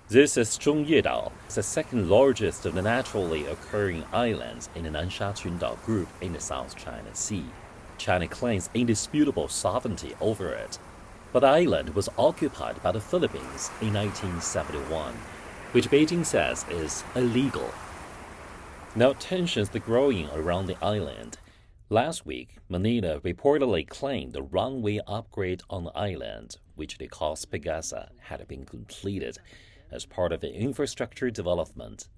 This is Zhongye Dao, the second largest of the naturally occurring islands in the Nansha Qundao group in the South China Sea. China claims indisputable sovereignty over it, but the island was occupied by the Philippines in 1971, which Beijing says is illegal. Now tensions are growing around the island. Last week, Manila reportedly claimed the runway upgrade on the island, which they call Pegasa, had been completed as part of the infrastructure development.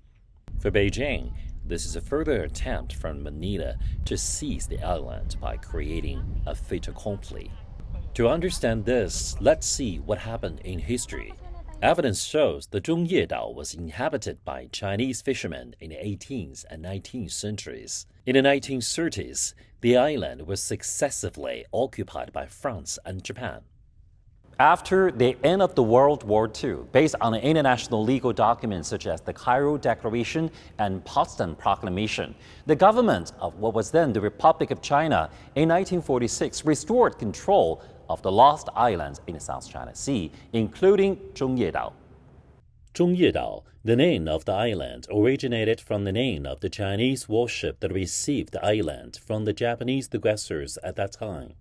For Beijing, this is a further attempt from Manila to seize the island by creating a fait accompli. To understand this, let's see what happened in history. Evidence shows the Zhongye Dao was inhabited by Chinese fishermen in the 18th and 19th centuries. In the 1930s, the island was successively occupied by France and Japan. After the end of the World War II, based on international legal documents such as the Cairo Declaration and Potsdam Proclamation, the government of what was then the Republic of China in 1946 restored control of the lost islands in the South China Sea, including Zhongye Dao. Zhongye Dao, the name of the island, originated from the name of the Chinese warship that received the island from the Japanese aggressors at that time.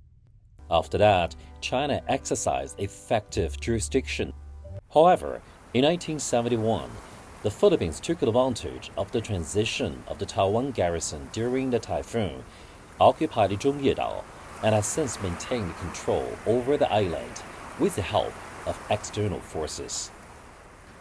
After that, China exercised effective jurisdiction. However, in 1971, the Philippines took advantage of the transition of the Taiwan garrison during the typhoon, occupied Zhongye Dao, and has since maintained control over the island with the help of external forces.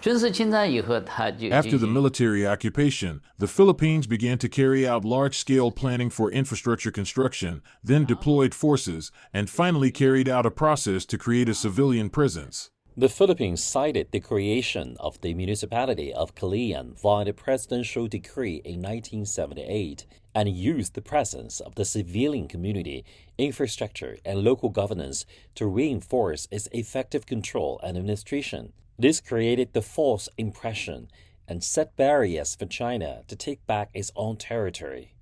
After the military occupation, the Philippines began to carry out large-scale planning for infrastructure construction, then deployed forces, and finally carried out a process to create a civilian presence. The Philippines cited the creation of the municipality of Calayan via the presidential decree in 1978 and used the presence of the civilian community, infrastructure, and local governance to reinforce its effective control and administration. This created the false impression and set barriers for China to take back its own territory.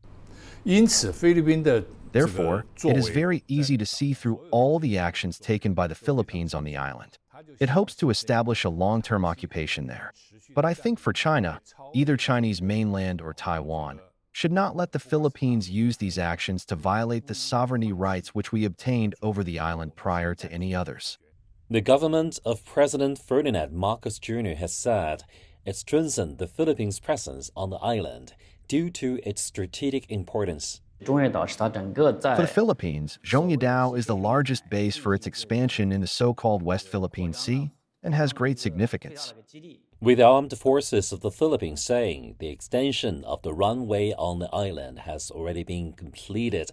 Therefore, it is very easy to see through all the actions taken by the Philippines on the island. It hopes to establish a long-term occupation there. But I think for China, either Chinese mainland or Taiwan, should not let the Philippines use these actions to violate the sovereignty rights which we obtained over the island prior to any others. The government of President Ferdinand Marcos Jr. has said it strengthened the Philippines' presence on the island due to its strategic importance. For the Philippines, Zhongye Dao is the largest base for its expansion in the so-called West Philippine Sea and has great significance. With the armed forces of the Philippines saying the extension of the runway on the island has already been completed,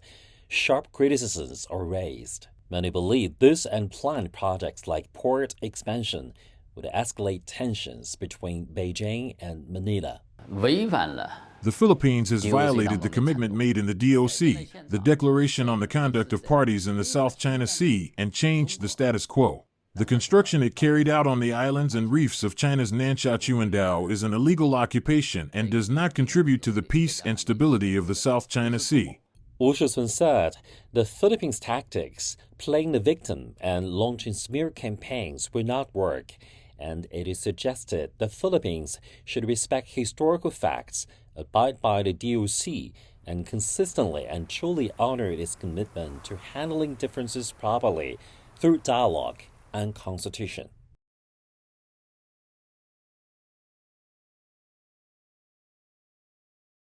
sharp criticisms are raised. Many believe this and planned projects like port expansion would escalate tensions between Beijing and Manila. The Philippines has violated the commitment made in the DOC, the Declaration on the Conduct of Parties in the South China Sea, and changed the status quo. The construction it carried out on the islands and reefs of China's Nansha Qundao is an illegal occupation and does not contribute to the peace and stability of the South China Sea. Wu Shizun said the Philippines' tactics, playing the victim and launching smear campaigns will not work, and it is suggested the Philippines should respect historical facts, abide by the DOC, and consistently and truly honor its commitment to handling differences properly through dialogue and consultation.